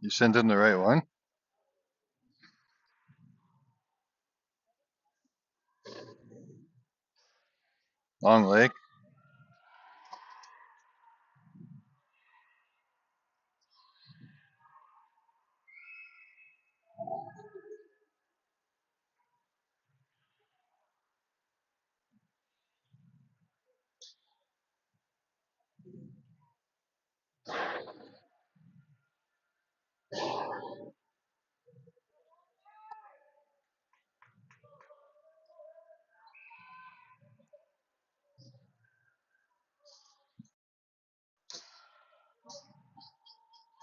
You sent in the right one. Long leg.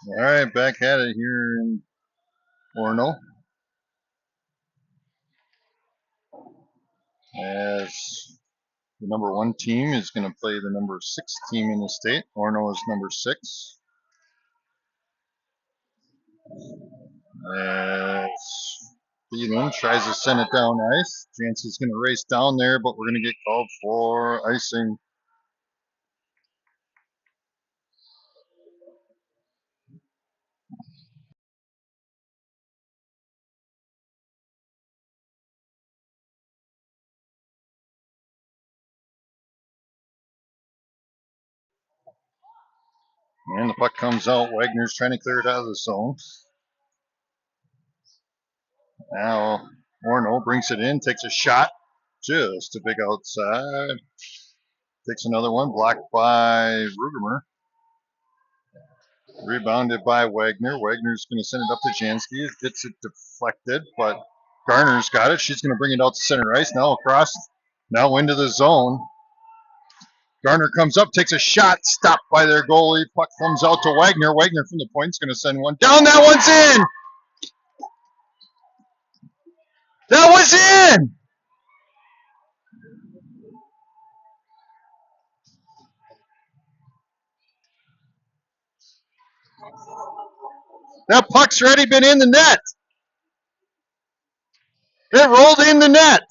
All right, back at it here in Orono. As the number 1 team is going to play the number 6 team in the state. Orono is number 6. As Thielen tries to send it down ice. Jansen's going to race down there, but we're going to get called for icing. And the puck comes out. Wagner's trying to clear it out of the zone. Now Orono brings it in, takes a shot just a big outside. Takes another one, blocked by Rugemer. Rebounded by Wagner. Wagner's going to send it up to Jansky. Gets it deflected, but Garner's got it. She's going to bring it out to center ice. Now across, now into the zone. Garner comes up, takes a shot, stopped by their goalie. Puck comes out to Wagner. Wagner from the point's going to send one down. That one's in! That was in! That puck's already been in the net. It rolled in the net.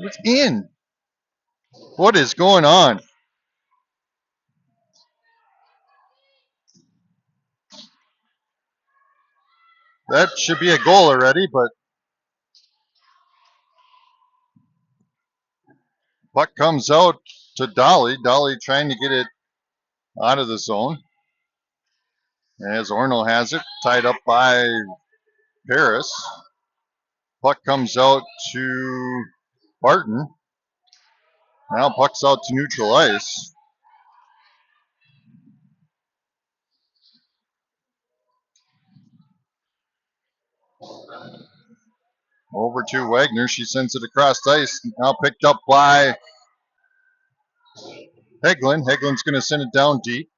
It's in. What is going on? That should be a goal already, but puck comes out to Dolly. Dolly trying to get it out of the zone. As Orono has it, tied up by Paris. Puck comes out to Barton. Now puck's out to neutral ice. Over to Wagner. She sends it across ice. Now picked up by Heglin. Heglin's going to send it down deep.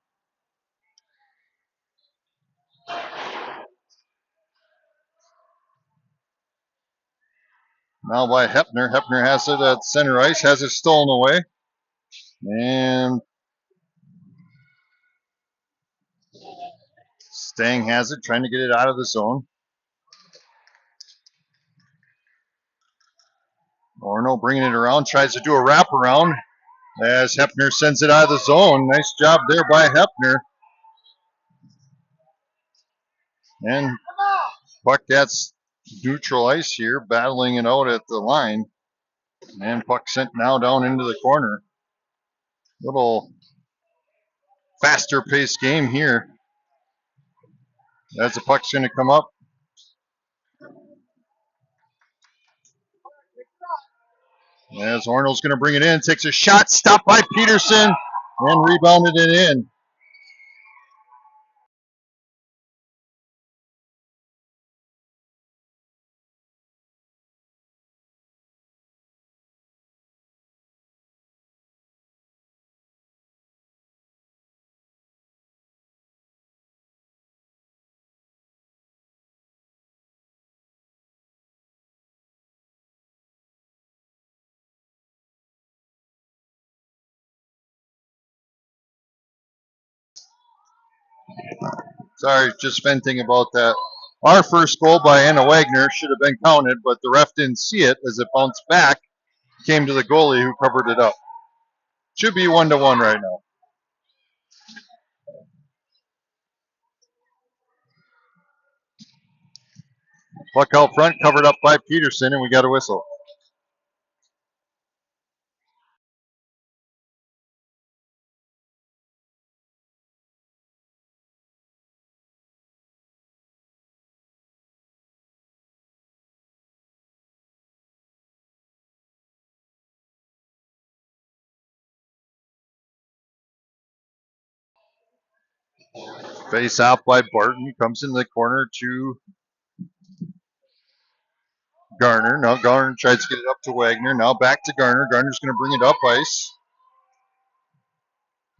Now by Hepner. Hepner has it at center ice. Has it stolen away. And Stang has it. Trying to get it out of the zone. Orono bringing it around. Tries to do a wraparound. as Hepner sends it out of the zone. Nice job there by Hepner. And puck gets neutral ice here, battling it out at the line. And puck sent now down into the corner. Little faster paced game here. As the puck's going to come up. As Arnold's going to bring it in, takes a shot, stopped by Peterson, and rebounded it in. Sorry, just venting about that. Our first goal by Anna Wagner should have been counted, but the ref didn't see it as it bounced back, came to the goalie who covered it up. Should be 1-1 right now. Puck out front, covered up by Peterson, and we got a whistle. Face off by Barton, comes in the corner to Garner. Now Garner tries to get it up to Wagner. Now back to Garner. Garner's going to bring it up ice.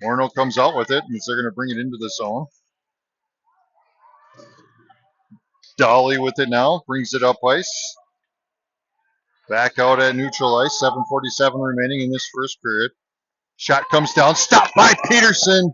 Orono comes out with it, and they're going to bring it into the zone. Dolly with it now, brings it up ice. Back out at neutral ice, 7:47 remaining in this first period. Shot comes down, stopped by Peterson.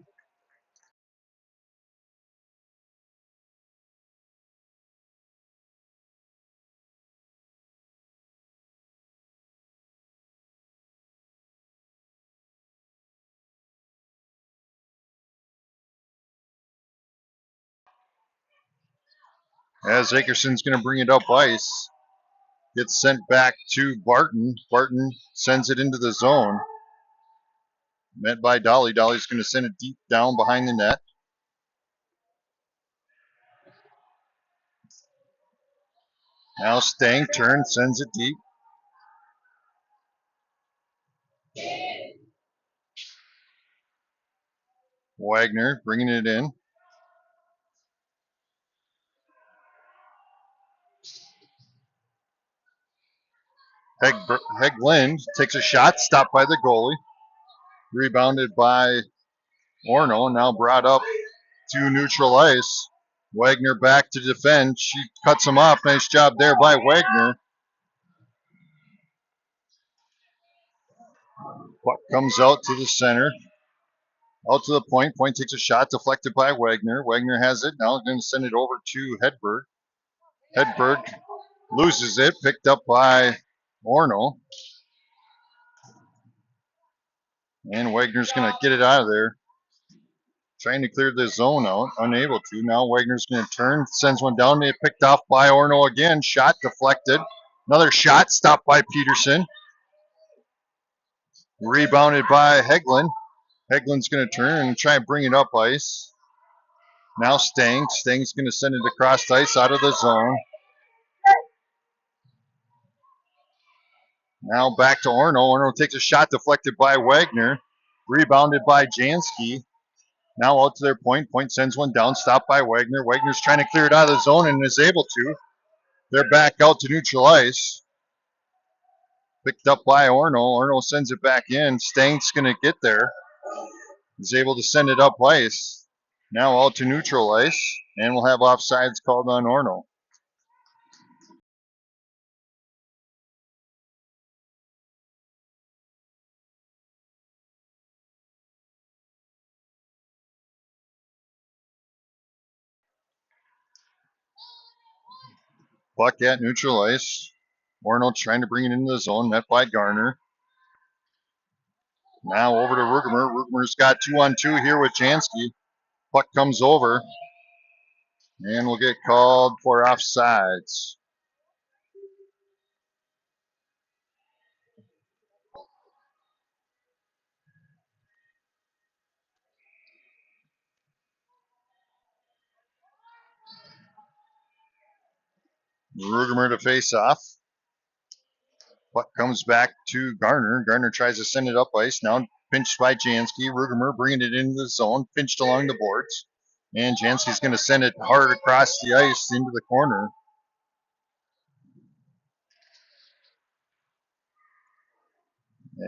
As Akerson's going to bring it up ice. Gets sent back to Barton. Barton sends it into the zone. Met by Dolly. Dolly's going to send it deep down behind the net. Now Stang turns, sends it deep. Wagner bringing it in. Heglund takes a shot, stopped by the goalie. Rebounded by Orono, now brought up to neutral ice. Wagner back to defend. She cuts him off. Nice job there by Wagner. Puck comes out to the center. Out to the point. Point takes a shot, deflected by Wagner. Wagner has it. Now going to send it over to Hedberg. Hedberg loses it. Picked up by Orono. And Wagner's going to get it out of there. Trying to clear the zone out. Unable to. Now Wagner's going to turn. Sends one down. They picked off by Orono again. Shot deflected. Another shot stopped by Peterson. Rebounded by Heglund. Heglund's going to turn and try and bring it up ice. Now Stang. Stang's going to send it across ice out of the zone. Now back to Orono. Orono takes a shot deflected by Wagner. Rebounded by Jansky. Now out to their point. Point sends one down. Stopped by Wagner. Wagner's trying to clear it out of the zone and is able to. They're back out to neutral ice. Picked up by Orono. Orono sends it back in. Stang's going to get there. He's able to send it up ice. Now out to neutral ice. And we'll have offsides called on Orono. Puck at neutral ice. Orono trying to bring it into the zone. Met by Garner. Now over to Rugemer. Rugemer's got 2-on-2 here with Jansky. Puck comes over, and we'll get called for offsides. Rugemer to face off. Puck comes back to Garner. Garner tries to send it up ice. Now pinched by Jansky. Rugemer bringing it into the zone, pinched along the boards. And Jansky's going to send it hard across the ice into the corner.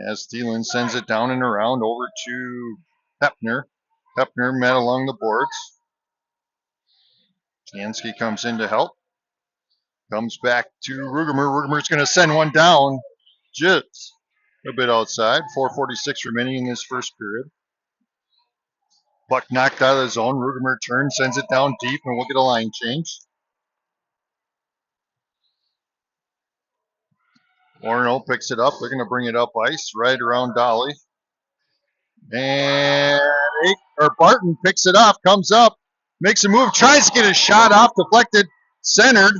As Thielen sends it down and around over to Hepner. Hepner met along the boards. Jansky comes in to help. Comes back to Rugemer. Rugemer's going to send one down just a bit outside. 4:46 remaining in this first period. Puck knocked out of the zone. Rugemer turns, sends it down deep, and we'll get a line change. Orono picks it up. They're going to bring it up ice right around Dolly. And Barton picks it off, comes up, makes a move, tries to get a shot off, deflected, centered.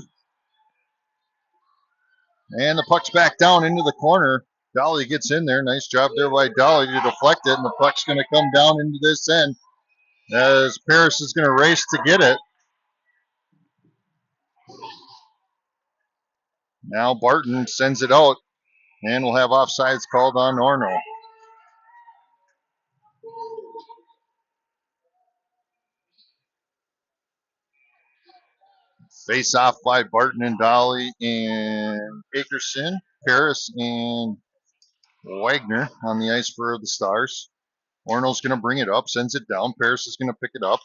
And the puck's back down into the corner. Dolly gets in there. Nice job there by Dolly to deflect it. And the puck's going to come down into this end as Paris is going to race to get it. Now Barton sends it out. And we'll have offsides called on Orono. Face off by Barton and Dolly and Akerson, Paris and Wagner on the ice for the Stars. Orono's going to bring it up, sends it down. Paris is going to pick it up.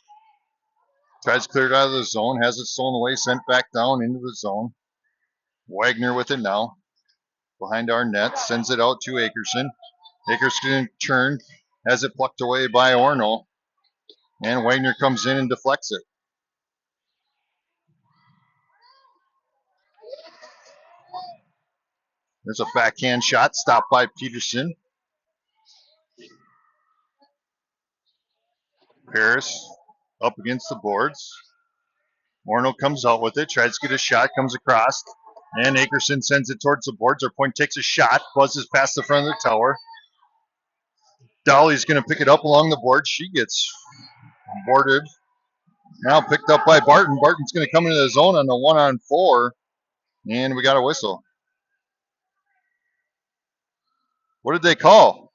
Tries to clear it out of the zone, has it stolen away, sent back down into the zone. Wagner with it now. Behind our net, sends it out to Akerson. Akerson turn, has it plucked away by Orono. And Wagner comes in and deflects it. There's a backhand shot, stopped by Peterson. Paris up against the boards. Orono comes out with it, tries to get a shot, comes across, and Akerson sends it towards the boards. Our point takes a shot, buzzes past the front of the tower. Dolly's going to pick it up along the board. She gets boarded. Now picked up by Barton. Barton's going to come into the zone on the 1-on-4, and we got a whistle. What did they call?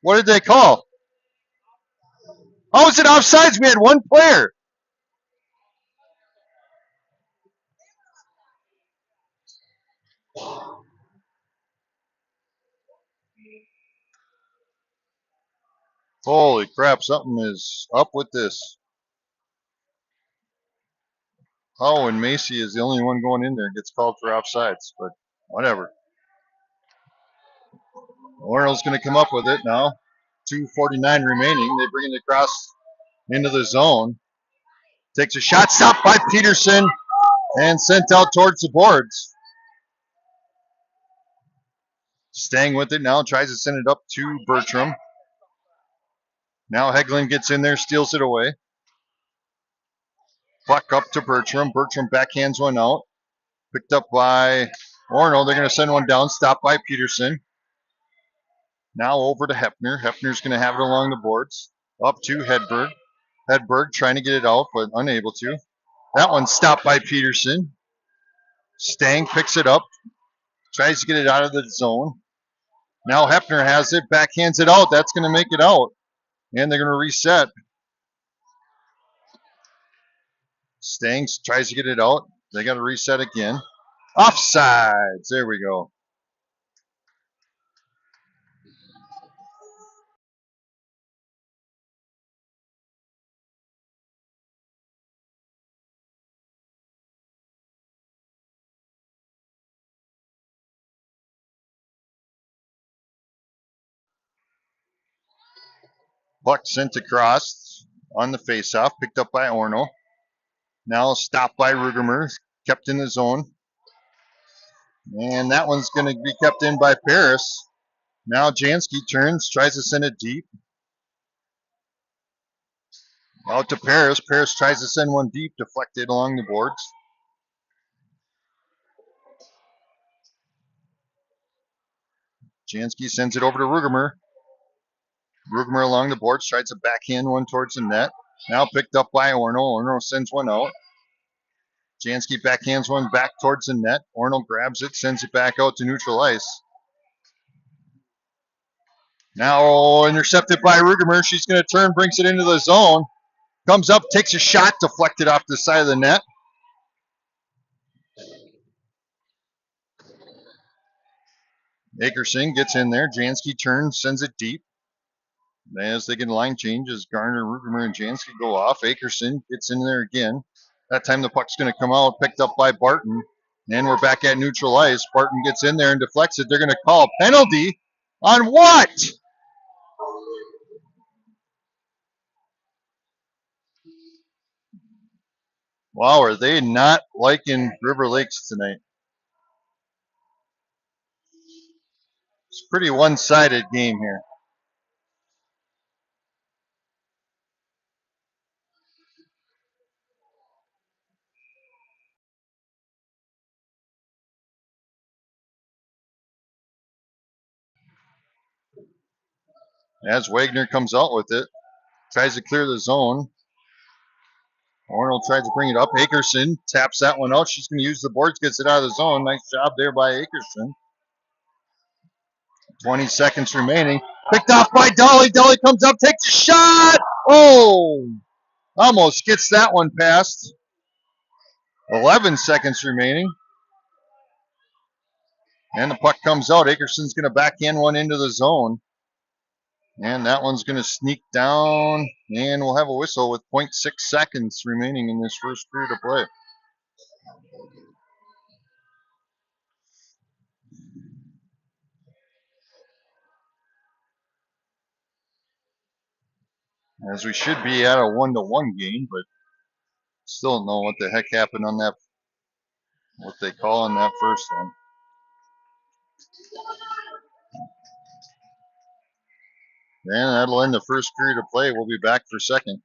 What did they call? How is it offsides? We had one player. Holy crap, something is up with this. Oh, and Macy is the only one going in there and gets called for offsides, but whatever. Orono's going to come up with it now. 2:49 remaining. They bring it across into the zone. Takes a shot, stopped by Peterson, and sent out towards the boards. Staying with it now, tries to send it up to Bertram. Now Hegland gets in there, steals it away. Puck up to Bertram. Bertram backhands one out. Picked up by Orono. They're going to send one down, stopped by Peterson. Now over to Hepner. Hepner's going to have it along the boards. Up to Hedberg. Hedberg trying to get it out, but unable to. That one stopped by Peterson. Stang picks it up. Tries to get it out of the zone. Now Hepner has it. Backhands it out. That's going to make it out. And they're going to reset. Stang tries to get it out. They got to reset again. Offsides. There we go. Puck sent across on the faceoff, picked up by Orono. Now stopped by Rugemer, kept in the zone. And that one's going to be kept in by Paris. Now Jansky turns, tries to send it deep. Out to Paris. Paris tries to send one deep, deflected along the boards. Jansky sends it over to Rugemer. Rugemer along the boards, tries to backhand one towards the net. Now picked up by Orono. Orono sends one out. Jansky backhands one back towards the net. Orono grabs it, sends it back out to neutral ice. Now intercepted by Rugemer. She's going to turn, brings it into the zone. Comes up, takes a shot, deflected off the side of the net. Akerson gets in there. Jansky turns, sends it deep. As they get a line change, as Garner, Rugemer, and Jansky go off, Akerson gets in there again. That time the puck's going to come out, picked up by Barton. And we're back at neutral ice. Barton gets in there and deflects it. They're going to call a penalty on what? Wow, are they not liking River Lakes tonight? It's a pretty one-sided game here. As Wagner comes out with it, tries to clear the zone. Arnold tries to bring it up. Akerson taps that one out. She's going to use the boards, gets it out of the zone. Nice job there by Akerson. 20 seconds remaining. Picked off by Dolly. Dolly comes up, takes a shot. Oh, almost gets that one past. 11 seconds remaining. And the puck comes out. Akerson's going to backhand one into the zone. And that one's going to sneak down. And we'll have a whistle with 0.6 seconds remaining in this first period of play. As we should be at a 1-1 game, but still don't know what the heck happened on that, what they call on that first one. And that'll end the first period of play. We'll be back for second.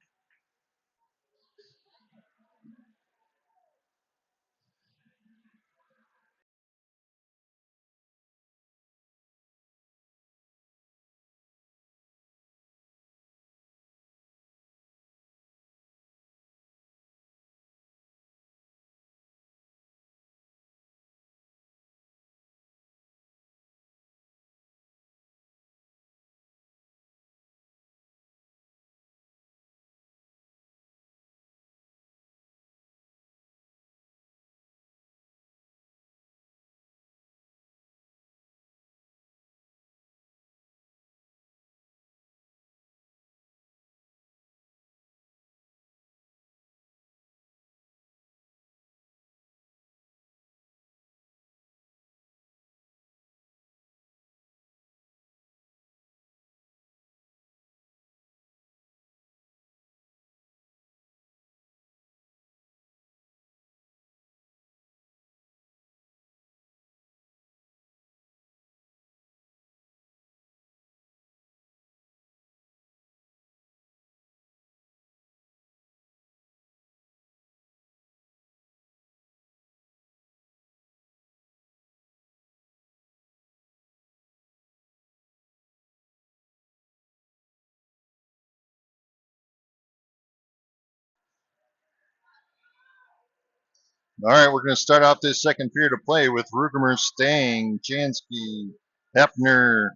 All right, we're going to start off this second period of play with Rugemer staying, Jansky, Hefner,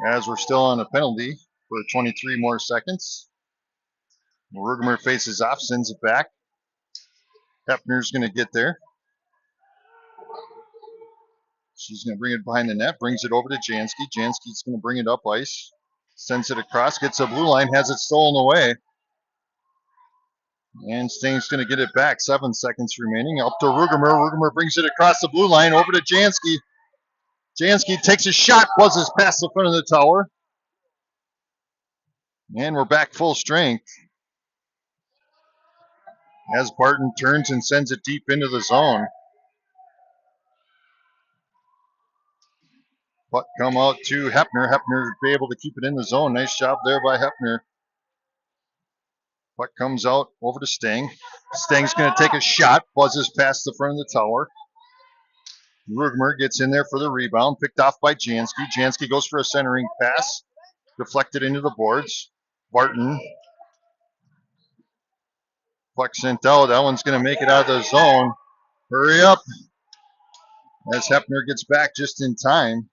as we're still on a penalty for 23 more seconds. Rugemer faces off, sends it back. Hefner's going to get there. She's going to bring it behind the net, brings it over to Jansky. Jansky's going to bring it up ice, sends it across, gets a blue line, has it stolen away. And Sting's going to get it back. 7 seconds remaining. Up to Rugemer. Rugemer brings it across the blue line over to Jansky. Jansky takes a shot, buzzes past the front of the tower. And we're back full strength. As Barton turns and sends it deep into the zone. Puck come out to Hepner. Hepner be able to keep it in the zone. Nice job there by Hepner. Puck comes out over to Sting. Sting's going to take a shot. Buzzes past the front of the tower. Rugmer gets in there for the rebound. Picked off by Jansky. Jansky goes for a centering pass. Deflected into the boards. Barton. Puck sent out. That one's going to make it out of the zone. Hurry up. As Hepner gets back just in time.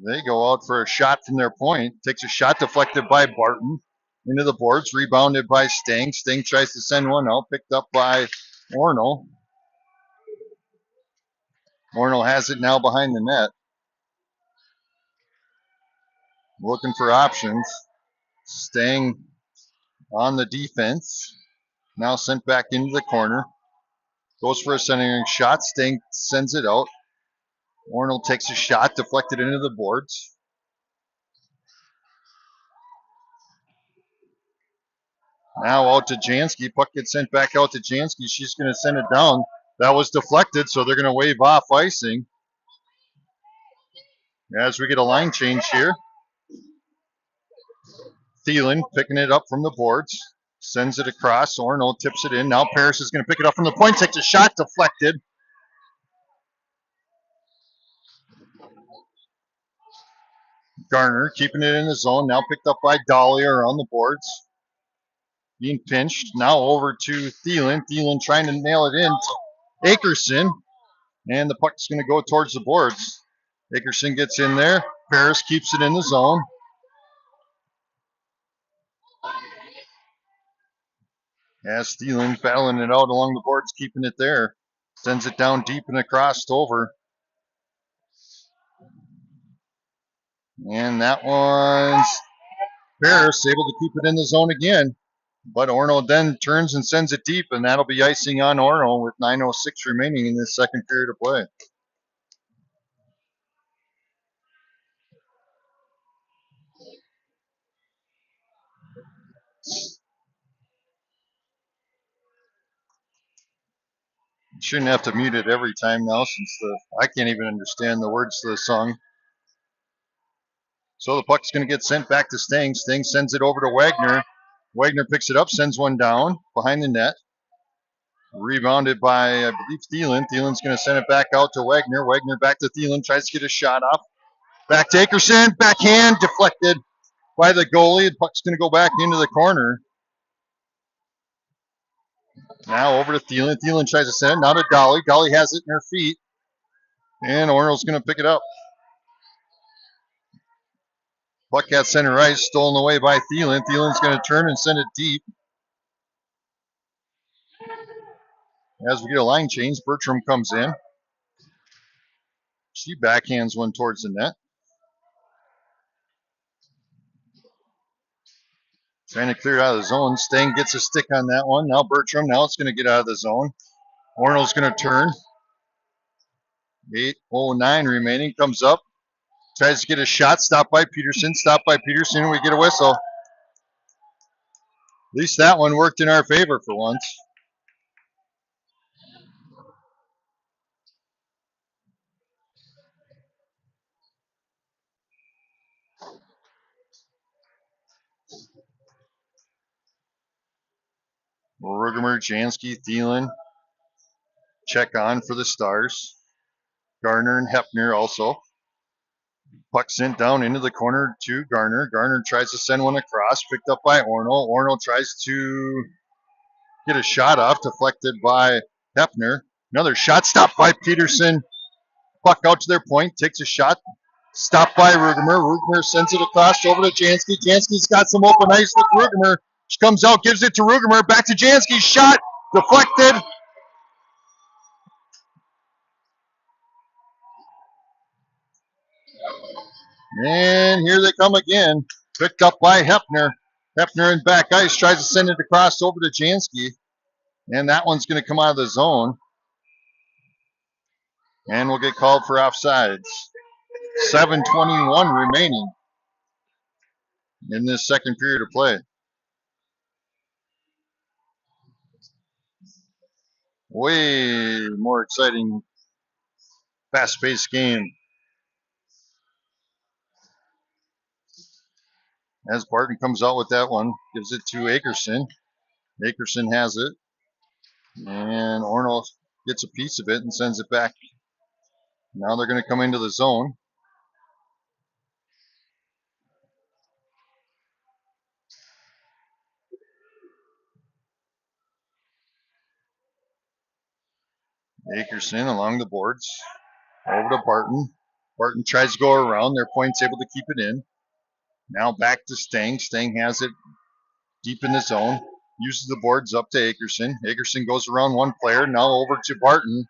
They go out for a shot from their point. Takes a shot deflected by Barton. Into the boards. Rebounded by Sting. Sting tries to send one out. Picked up by Orono. Orono has it now behind the net. Looking for options. Sting on the defense. Now sent back into the corner. Goes for a centering shot. Sting sends it out. Orono takes a shot. Deflected into the boards. Now out to Jansky. Puck gets sent back out to Jansky. She's going to send it down. That was deflected, so they're going to wave off icing. As we get a line change here. Thielen picking it up from the boards. Sends it across. Orono tips it in. Now Paris is going to pick it up from the point. Takes a shot. Deflected. Garner keeping it in the zone. Now picked up by Dahlia on the boards. Being pinched. Now over to Thielen. Thielen trying to nail it in. Akerson. And the puck's going to go towards the boards. Akerson gets in there. Paris keeps it in the zone. As Thielen battling it out along the boards, keeping it there. Sends it down deep and across over. And that one's Paris able to keep it in the zone again. But Orono then turns and sends it deep, and that'll be icing on Orono with 9:06 remaining in this second period of play. Shouldn't have to mute it every time now since I can't even understand the words to the song. So the puck's going to get sent back to Sting. Sting sends it over to Wagner. Wagner picks it up, sends one down behind the net. Rebounded by, I believe, Thielen. Thielen's going to send it back out to Wagner. Wagner back to Thielen, tries to get a shot off. Back to Akerson, backhand, deflected by the goalie. The puck's going to go back into the corner. Now over to Thielen. Thielen tries to send it, now to Dolly. Dolly has it in her feet. And Orono's going to pick it up. Puck at center ice, stolen away by Thielen. Thielen's going to turn and send it deep. As we get a line change, Bertram comes in. She backhands one towards the net. Trying to clear it out of the zone. Sting gets a stick on that one. Now Bertram, now it's going to get out of the zone. Orono's going to turn. 8:09 remaining, comes up. Tries to get a shot, stopped by Peterson. We get a whistle. At least that one worked in our favor for once. Rugemer, Jansky, Thielen check on for the Stars. Garner and Hepner also. Puck sent down into the corner to Garner. Garner tries to send one across, picked up by Orono. Orono tries to get a shot off, deflected by Hepner. Another shot, stopped by Peterson. Puck out to their point, takes a shot, stopped by Rugemer. Rugemer sends it across over to Jansky. Jansky's got some open ice with Rugemer. She comes out, gives it to Rugemer, back to Jansky. Shot, deflected. And here they come again. Picked up by Hepner. Hepner in back ice tries to send it across over to Jansky. And that one's going to come out of the zone. And we'll get called for offsides. 7:21 remaining in this second period of play. Way more exciting, fast-paced game. As Barton comes out with that one, gives it to Akerson. Akerson has it. And Orono gets a piece of it and sends it back. Now they're going to come into the zone. Akerson along the boards. Over to Barton. Barton tries to go around. Their point's able to keep it in. Now back to Stang. Stang has it deep in the zone. Uses the boards up to Akerson. Akerson goes around one player. Now over to Barton.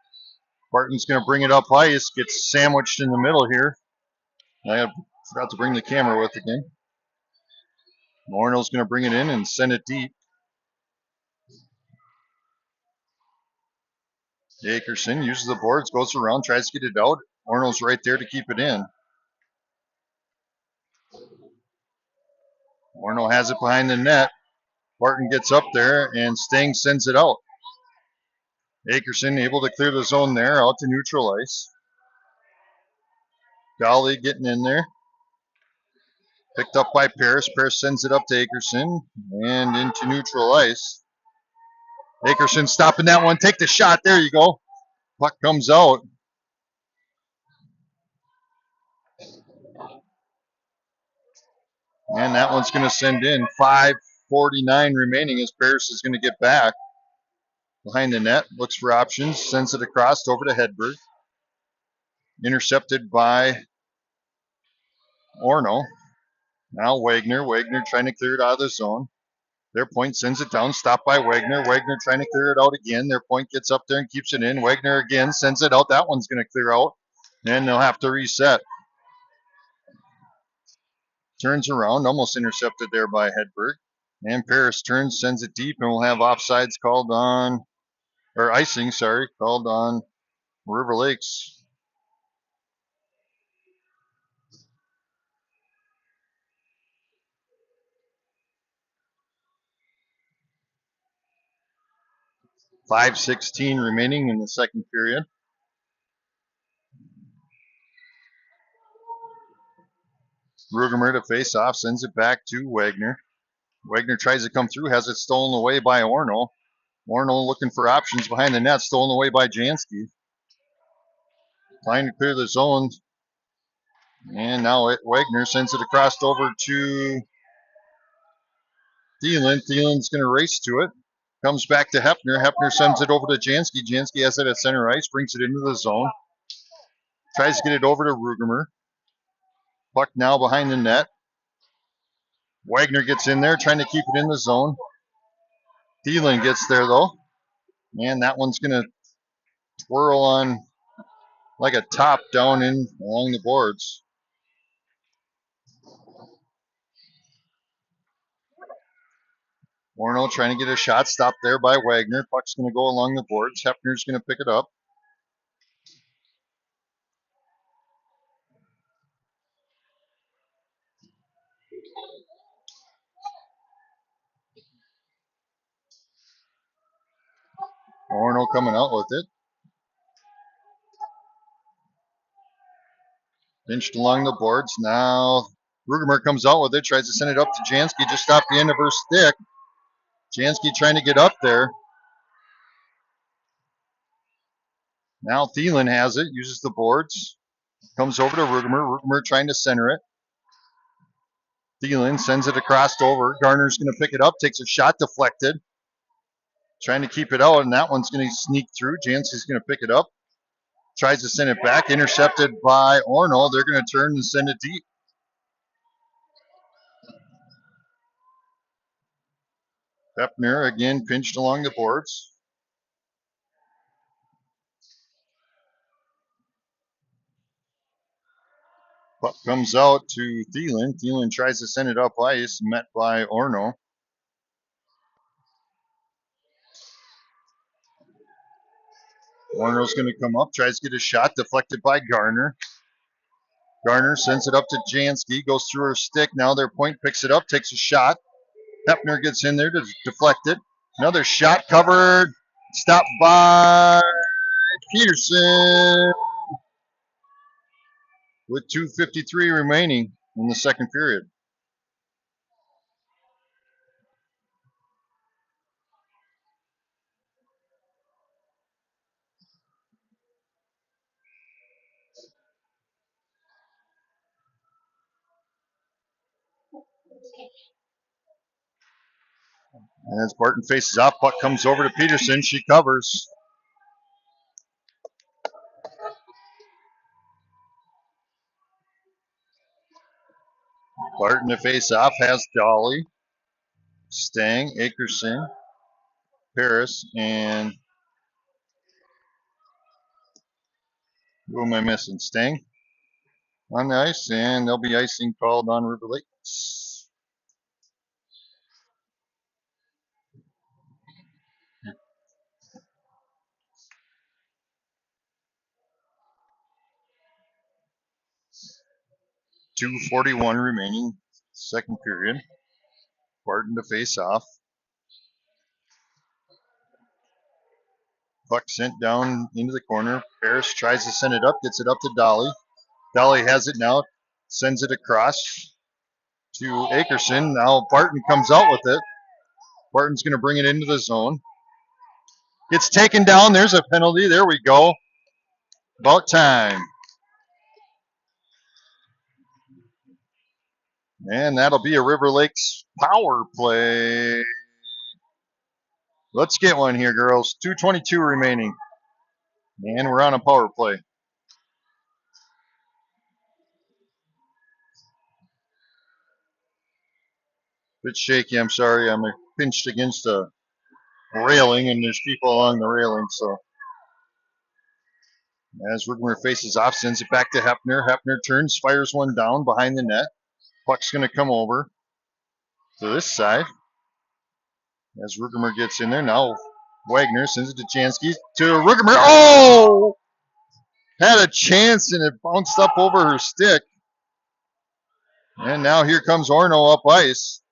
Barton's going to bring it up ice. Gets sandwiched in the middle here. I forgot to bring the camera with again. Orono's going to bring it in and send it deep. Akerson uses the boards, goes around, tries to get it out. Orono's right there to keep it in. Orono has it behind the net. Barton gets up there, and Stang sends it out. Akerson able to clear the zone there, out to neutral ice. Dolly getting in there. Picked up by Paris. Paris sends it up to Akerson and into neutral ice. Akerson stopping that one. Take the shot. There you go. Puck comes out. And that one's going to send in. 5:49 remaining as Paris is going to get back. Behind the net. Looks for options. Sends it across over to Hedberg. Intercepted by Orono. Now Wagner. Wagner trying to clear it out of the zone. Their point sends it down. Stopped by Wagner. Wagner trying to clear it out again. Their point gets up there and keeps it in. Wagner again sends it out. That one's going to clear out. And they'll have to reset. Turns around. Almost intercepted there by Hedberg. And Paris turns, sends it deep, and we'll have offsides called on, or icing, sorry, called on River Lakes. .5:16 remaining in the second period. Rugemer to face off, sends it back to Wagner. Wagner tries to come through, has it stolen away by Orono. Orono looking for options behind the net, stolen away by Jansky. Trying to clear the zone. And now Wagner sends it across over to Thielen. Thielen's going to race to it. Comes back to Hefner. Hefner sends it over to Jansky. Jansky has it at center ice, brings it into the zone. Tries to get it over to Rugemer. Puck now behind the net. Wagner gets in there, trying to keep it in the zone. Thielen gets there, though. And that one's going to twirl on like a top down in along the boards. Orono trying to get a shot, stopped there by Wagner. Puck's going to go along the boards. Hefner's going to pick it up. Orono coming out with it. Pinched along the boards. Now Rugemer comes out with it, tries to send it up to Jansky, just off the end of her stick. Jansky trying to get up there. Now Thielen has it, uses the boards. Comes over to Rugemer. Rugemer trying to center it. Thielen sends it across over. Garner's going to pick it up, takes a shot, deflected. Trying to keep it out, and that one's going to sneak through. Jansky's going to pick it up. Tries to send it back, intercepted by Orono. They're going to turn and send it deep. Hefner again pinched along the boards. Puck comes out to Thielen. Thielen tries to send it up ice, met by Orono. Orono's going to come up, tries to get a shot, deflected by Garner. Garner sends it up to Jansky, goes through her stick. Now their point picks it up, takes a shot. Hefner gets in there to deflect it. Another shot covered Stopped by Peterson with 2:53 remaining in the second period. And as Barton faces off, puck comes over to Peterson. She covers. Barton to face off has Dolly, Stang, Akerson, Paris, and who am I missing? Stang on the ice, and there'll be icing called on River Lakes. .241 remaining, second period. Barton to face off. Puck sent down into the corner. Paris tries to send it up, gets it up to Dolly. Dolly has it now, sends it across to Akerson. Now Barton comes out with it. Barton's going to bring it into the zone. It's taken down. There's a penalty. There we go. About time. And that'll be a River Lakes power play. Let's get one here, girls. 2:22 remaining. And we're on a power play. Bit shaky, I'm sorry. I'm pinched against a railing, and there's people along the railing. So as Rugmer faces off, sends it back to Hefner. Hefner turns, fires one down behind the net. Puck's going to come over to this side. As Rugmer gets in there, now Wagner sends it to Jansky. To Rugmer. Oh! Had a chance, and it bounced up over her stick. And now here comes Orono up ice.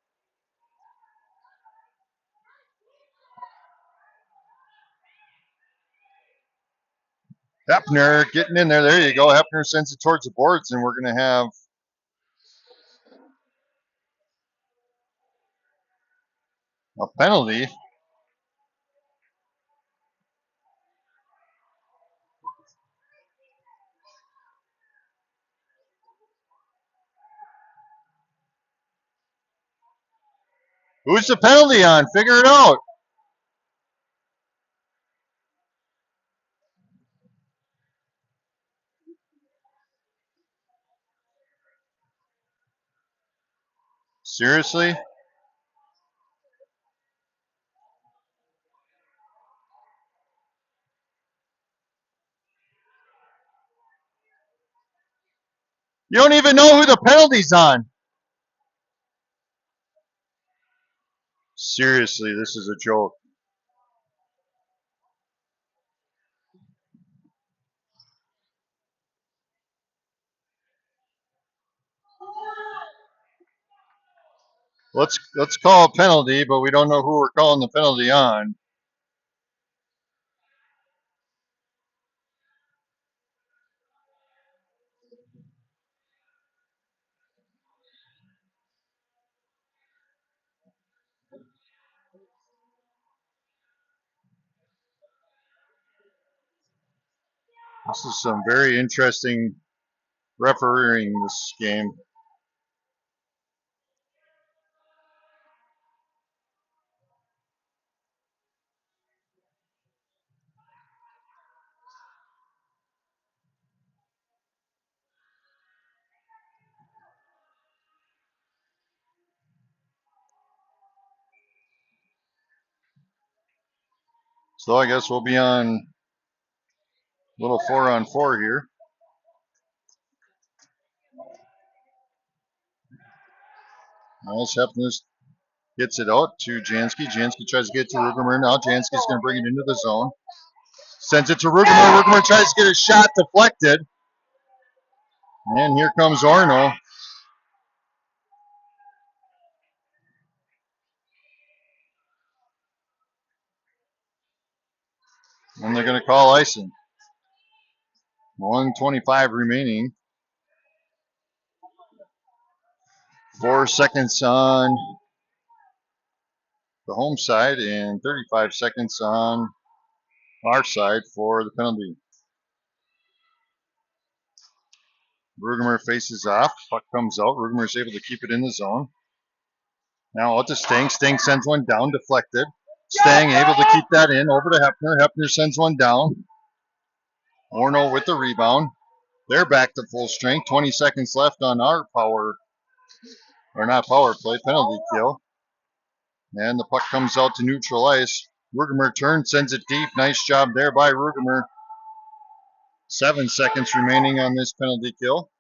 Hefner getting in there. There you go. Hefner sends it towards the boards, and we're going to have a penalty. Who's the penalty on? Figure it out. Seriously? You don't even know who the penalty's on. Seriously, this is a joke. Let's call a penalty, but we don't know who we're calling the penalty on. This is some very interesting refereeing this game. So I guess we'll be on little 4-on-4 here. As Hefner gets it out to Jansky. Jansky tries to get to Rugemer. Now Jansky's going to bring it into the zone. Sends it to Rugemer. Rugemer tries to get a shot deflected. And here comes Orono. And they're going to call icing. 1:25 remaining. 4 seconds on the home side and 35 seconds on our side for the penalty. Rugemer faces off. Puck comes out. Rugemer is able to keep it in the zone. Now out to Stang. Stang sends one down, deflected. Stang able to keep that in. Over to Hefner. Hefner sends one down. Orono with the rebound. They're back to full strength. 20 seconds left on our power, or not power play, penalty kill. And the puck comes out to neutral ice. Rugemer turns, sends it deep. Nice job there by Rugemer. 7 seconds remaining on this penalty kill.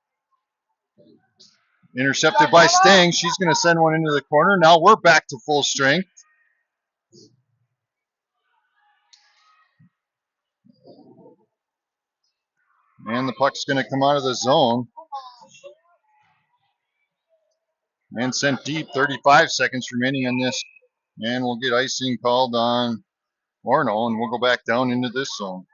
Intercepted by Stang. She's going to send one into the corner. Now we're back to full strength. And the puck's going to come out of the zone. And sent deep. 35 seconds remaining on this. And we'll get icing called on Orono, and we'll go back down into this zone.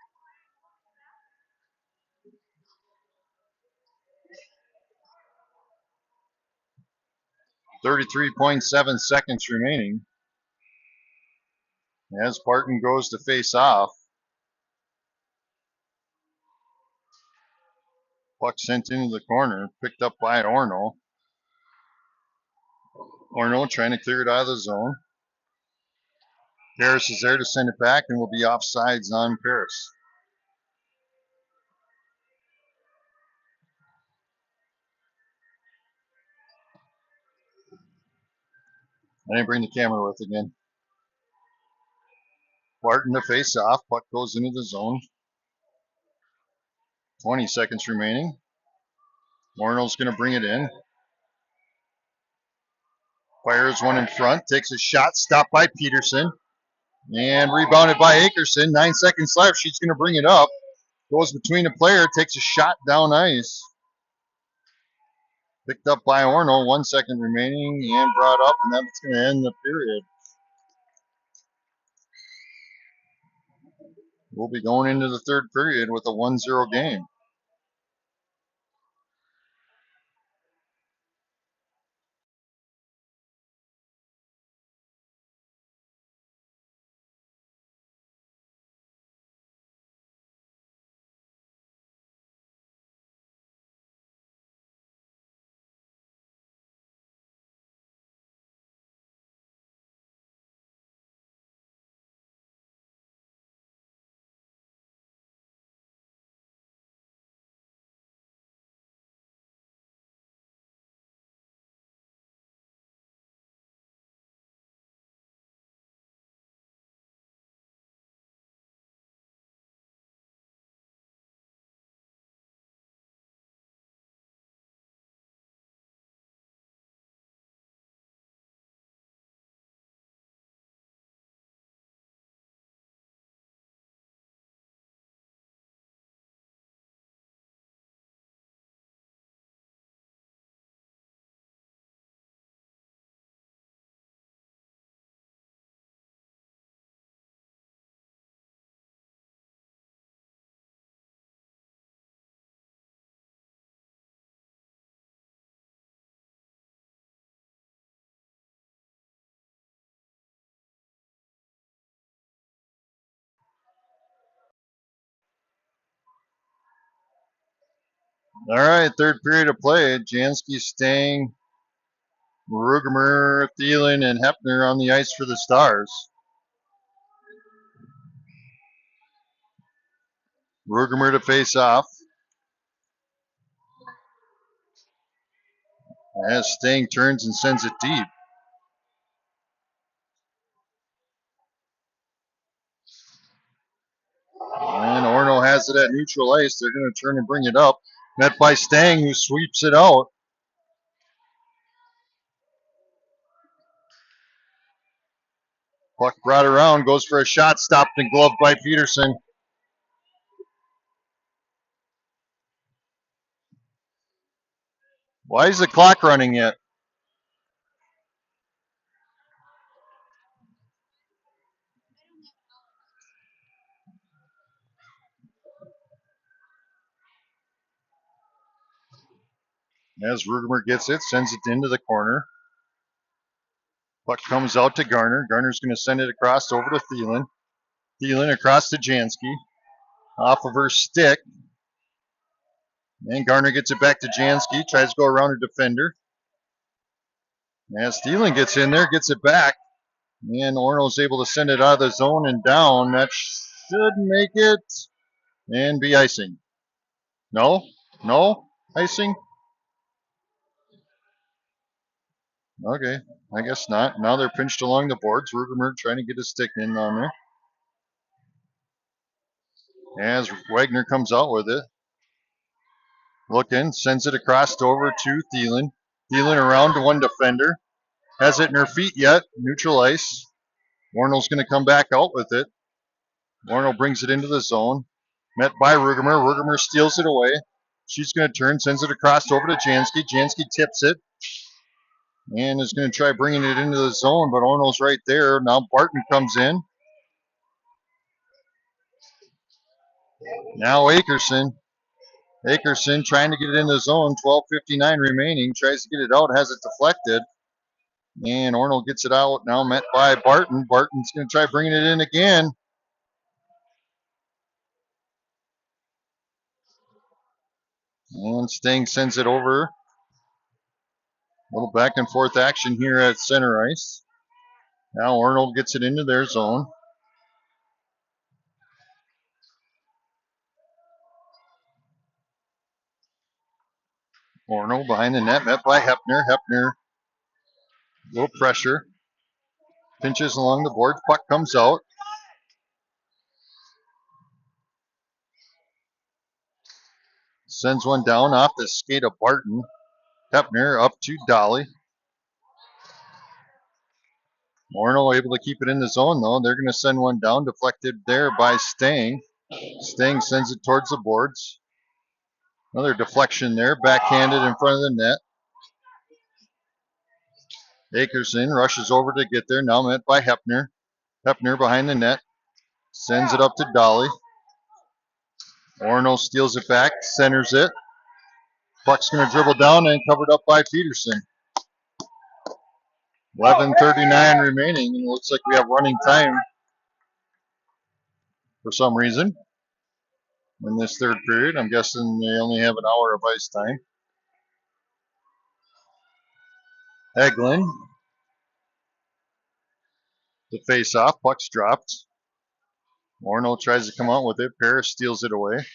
33.7 seconds remaining. As Barton goes to face off. Puck sent into the corner, picked up by Orono. Orono trying to clear it out of the zone. Paris is there to send it back, and will be offsides on Paris. I didn't bring the camera with again. Barton to face off. Puck goes into the zone. 20 seconds remaining. Orono's going to bring it in. Fires one in front. Takes a shot. Stopped by Peterson. And rebounded by Akerson. 9 seconds left. She's going to bring it up. Goes between a player. Takes a shot down ice. Picked up by Orono. 1 second remaining. And brought up. And that's going to end the period. We'll be going into the third period with a 1-0 game. All right, third period of play. Jansky, Stang, Rugemer, Thielen, and Hefner on the ice for the Stars. Rugemer to face off. As Stang turns and sends it deep. And Orono has it at neutral ice. They're going to turn and bring it up. Met by Stang, who sweeps it out. Puck brought around, goes for a shot, stopped and gloved by Peterson. Why is the clock running yet? As Rugemer gets it, sends it into the corner. Puck comes out to Garner. Garner's going to send it across over to Thielen. Thielen across to Jansky. Off of her stick. And Garner gets it back to Jansky. Tries to go around a defender. As Thielen gets in there, gets it back. And Orono's able to send it out of the zone and down. That should make it and be icing. No? Icing? Okay, I guess not. Now they're pinched along the boards. Rugemer trying to get his stick in on there. As Wagner comes out with it. Looking, sends it across over to Thielen. Thielen around to one defender. Has it in her feet yet. Neutral ice. Warnell's going to come back out with it. Warnell brings it into the zone. Met by Rugemer. Rugemer steals it away. She's going to turn, sends it across over to Jansky. Jansky tips it. And is going to try bringing it into the zone, but Orno's right there. Now Barton comes in. Now Akerson. Akerson trying to get it in the zone. 12:59 remaining. Tries to get it out. Has it deflected. And Orno gets it out. Now met by Barton. Barton's going to try bringing it in again. And Sting sends it over. A little back and forth action here at center ice. Now Arnold gets it into their zone. Arnold behind the net, met by Hepner. Hepner, little pressure. Pinches along the board. Puck comes out. Sends one down off the skate of Barton. Hepner up to Dolly. Arnold able to keep it in the zone, though. They're going to send one down, deflected there by Stang. Stang sends it towards the boards. Another deflection there, backhanded in front of the net. Akerson rushes over to get there, now met by Hepner. Hepner behind the net, sends it up to Dolly. Orno steals it back, centers it. Puck's going to dribble down and covered up by Peterson. 11:39 remaining, and it looks like we have running time for some reason in this third period. I'm guessing they only have an hour of ice time. Eglin, the face-off, puck's dropped. Orno tries to come out with it. Paris steals it away.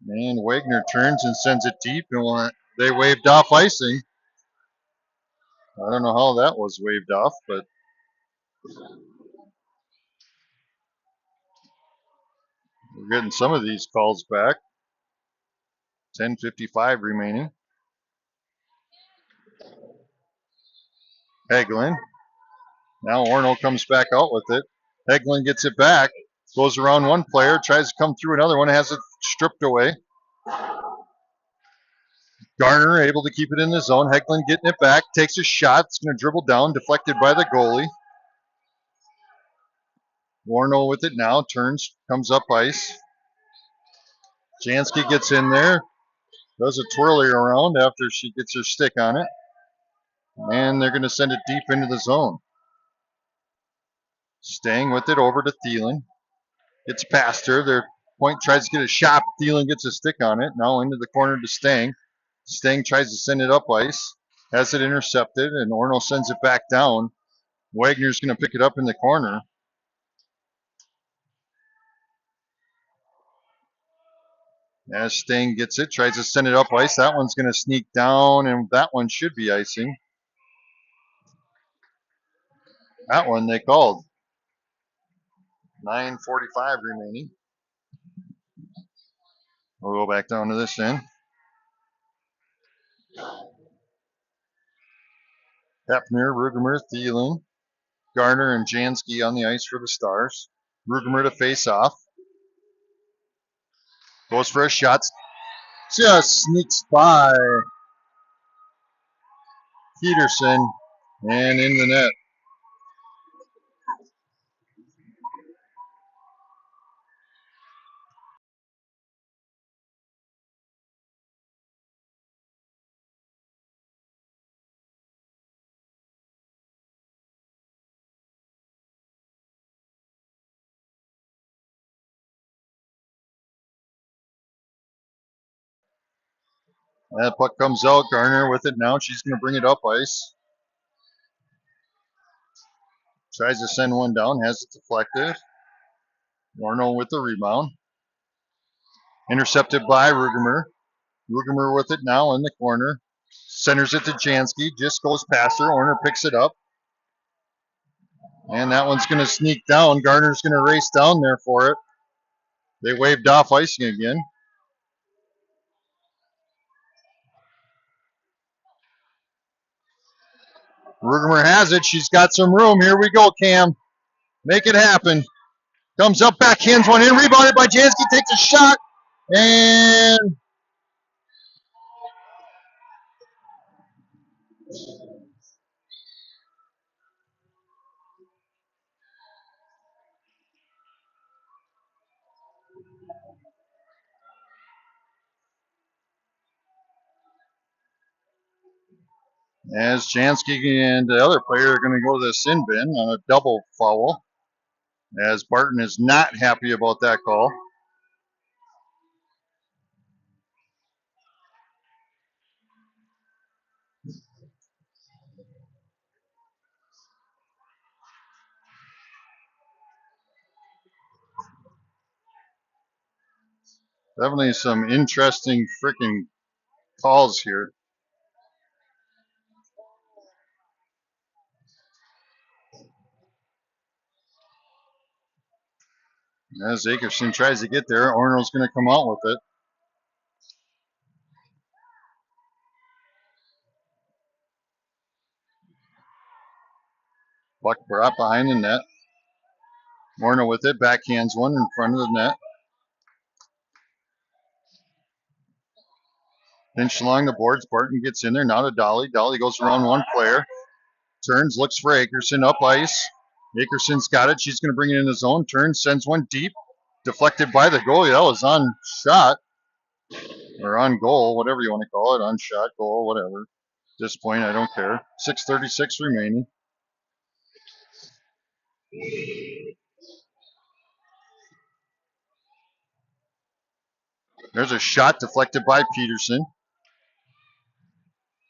And Wagner turns and sends it deep, and they waved off icing. I don't know how that was waved off, but we're getting some of these calls back. 10:55 remaining. Hagelin. Now Orno comes back out with it. Hagelin gets it back. Goes around one player. Tries to come through another one. Has it stripped away. Garner able to keep it in the zone. Hagelin getting it back. Takes a shot. It's going to dribble down. Deflected by the goalie. Orno with it now. Turns. Comes up ice. Jansky gets in there. Does a twirly around after she gets her stick on it. And they're going to send it deep into the zone. Staying with it over to Thielen. It's past her. Their point tries to get a shot. Thielen gets a stick on it. Now into the corner to Stang. Stang tries to send it up ice. Has it intercepted, and Orno sends it back down. Wagner's going to pick it up in the corner. As Stang gets it, tries to send it up ice. That one's going to sneak down, and that one should be icing. That one they called. 9:45 remaining. We'll go back down to this end. Hepner, Rugemer, Thielen, Garner, and Jansky on the ice for the Stars. Rugemer to face off. Goes for a shot. Just sneaks by Peterson and in the net. That puck comes out. Garner with it now. She's going to bring it up ice. Tries to send one down. Has it deflected. Orono with the rebound. Intercepted by Rugemer. Rugemer with it now in the corner. Centers it to Jansky. Just goes past her. Orner picks it up. And that one's going to sneak down. Garner's going to race down there for it. They waved off icing again. Rugemer has it. She's got some room. Here we go, Cam. Make it happen. Comes up, backhands one in. Rebounded by Jansky. Takes a shot. And as Jansky and the other player are going to go to the sin bin on a double foul, as Barton is not happy about that call. Definitely some interesting freaking calls here. As Akerson tries to get there, Orno's going to come out with it. Puck brought behind the net. Orno with it, backhands one in front of the net. Pinched along the boards. Barton gets in there. Now to Dolly. Dolly goes around one player. Turns, looks for Akerson up ice. Akerson's got it. She's going to bring it in the zone. Turns, sends one deep. Deflected by the goalie. That was on shot. Or on goal, whatever you want to call it. On shot, goal, whatever. At this point, I don't care. 6:36 remaining. There's a shot deflected by Peterson.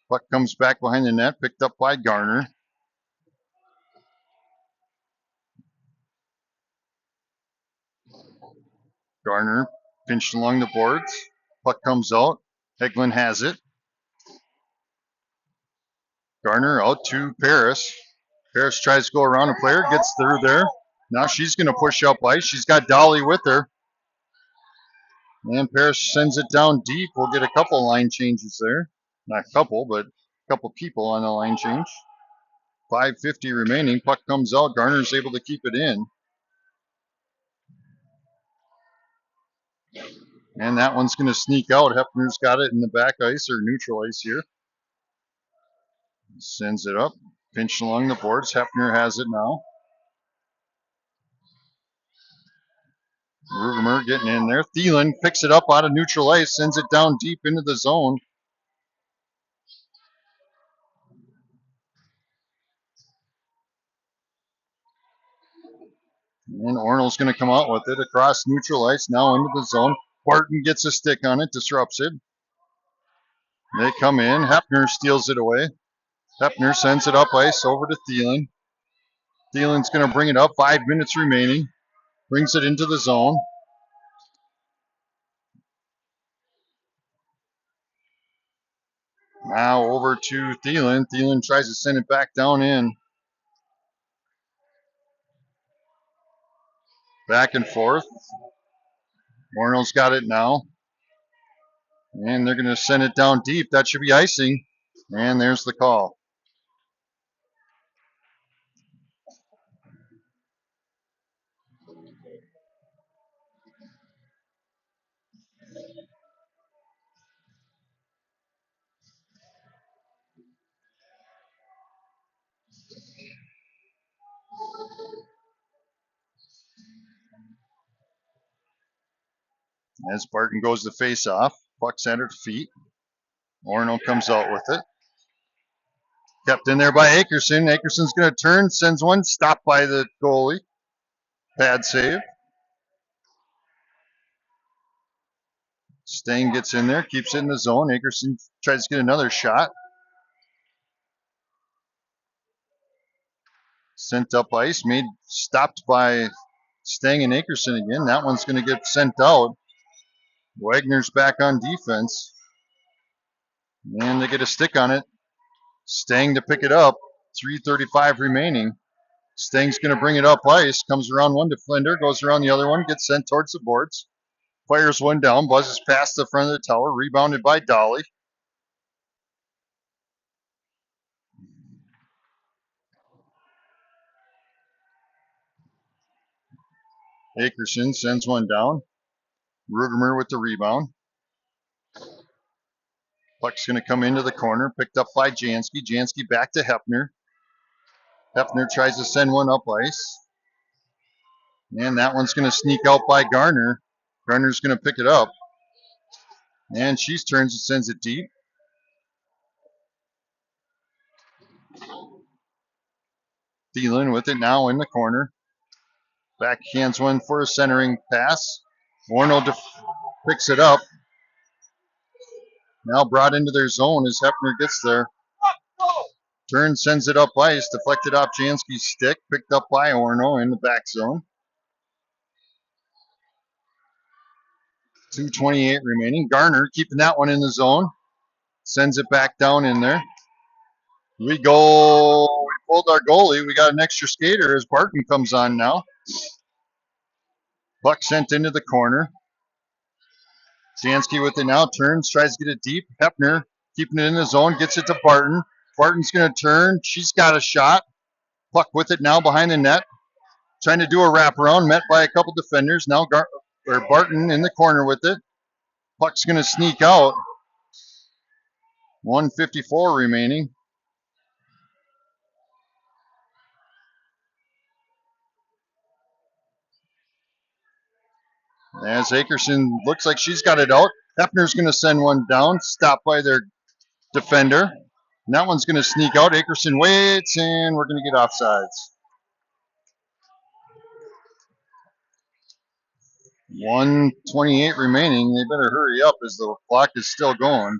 Puck comes back behind the net, picked up by Garner. Garner pinched along the boards. Puck comes out. Hegland has it. Garner out to Paris. Paris tries to go around a player, gets through there. Now she's going to push up ice. She's got Dolly with her. And Paris sends it down deep. We'll get a couple line changes there. Not a couple, but a couple people on the line change. 5:50 remaining. Puck comes out. Garner's able to keep it in. And that one's going to sneak out. Hefner's got it in the back ice or neutral ice here. Sends it up. Pinched along the boards. Hefner has it now. Rugemer getting in there. Thielen picks it up out of neutral ice. Sends it down deep into the zone. And Orno's going to come out with it across neutral ice, now into the zone. Barton gets a stick on it, disrupts it. They come in. Hefner steals it away. Hefner sends it up ice over to Thielen. Thielen's going to bring it up. 5 minutes remaining. Brings it into the zone. Now over to Thielen. Thielen tries to send it back down in. Back and forth. Orno's got it now. And they're going to send it down deep. That should be icing. And there's the call. As Barton goes to face off. Puck's at her feet. Orono comes out with it. Kept in there by Akerson. Akerson's going to turn, sends one, stopped by the goalie. Bad save. Stang gets in there, keeps it in the zone. Akerson tries to get another shot. Sent up ice, stopped by Stang and Akerson again. That one's going to get sent out. Wagner's back on defense. And they get a stick on it. Stang to pick it up. 3:35 remaining. Stang's going to bring it up ice. Comes around one defender, goes around the other one, gets sent towards the boards. Fires one down, buzzes past the front of the tower, rebounded by Dolly. Akerson sends one down. Rugemer with the rebound. Puck's going to come into the corner, picked up by Jansky. Jansky back to Hefner. Hefner tries to send one up ice. And that one's going to sneak out by Garner. Garner's going to pick it up. And she turns and sends it deep. Thielen with it now in the corner. Backhands one for a centering pass. Orono picks it up. Now brought into their zone as Hefner gets there. Turns, sends it up ice, deflected off Jansky's stick, picked up by Orono in the back zone. 2:28 remaining. Garner keeping that one in the zone. Sends it back down in there. We pulled our goalie. We got an extra skater as Barton comes on now. Puck sent into the corner. Jansky with it now, turns, tries to get it deep. Hefner keeping it in the zone, gets it to Barton. Barton's going to turn. She's got a shot. Puck with it now behind the net. Trying to do a wraparound, met by a couple defenders. Now Barton in the corner with it. Puck's going to sneak out. 1:54 remaining. As Akerson looks like she's got it out. Hefner's going to send one down, stopped by their defender. And that one's going to sneak out. Akerson waits, and we're going to get offsides. 1:28 remaining. They better hurry up as the clock is still going.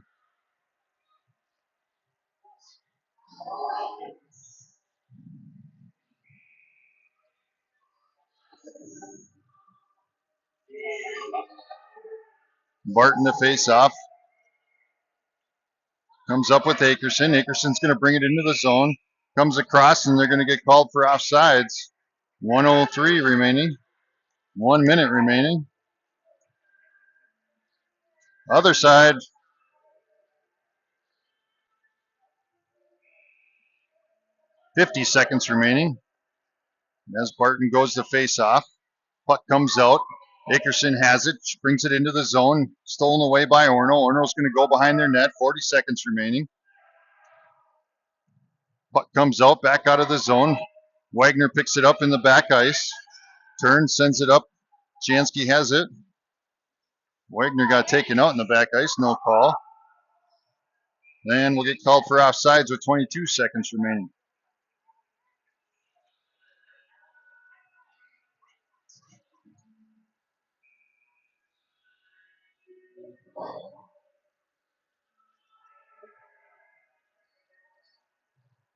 Barton to face off. Comes up with Akerson. Akerson's going to bring it into the zone. Comes across, and they're going to get called for offsides. 1:03 remaining. 1 minute remaining. Other side. .50 seconds remaining. As Barton goes to face off. Puck comes out. Akerson has it. She brings it into the zone. Stolen away by Orono. Orno's going to go behind their net. 40 seconds remaining. Puck comes out, back out of the zone. Wagner picks it up in the back ice. Turns, sends it up. Jansky has it. Wagner got taken out in the back ice. No call. Then we'll get called for offsides with 22 seconds remaining.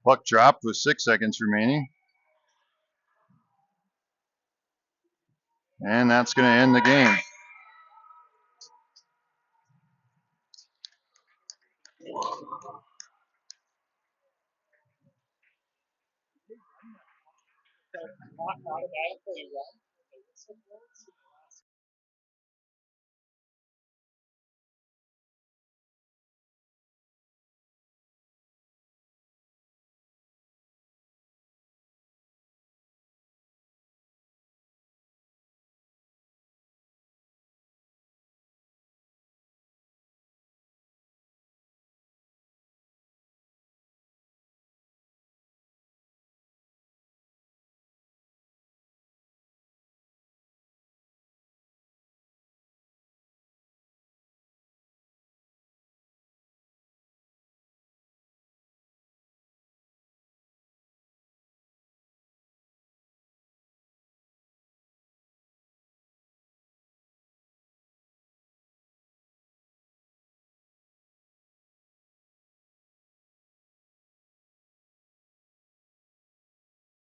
Puck dropped with 6 seconds remaining. And that's going to end the game.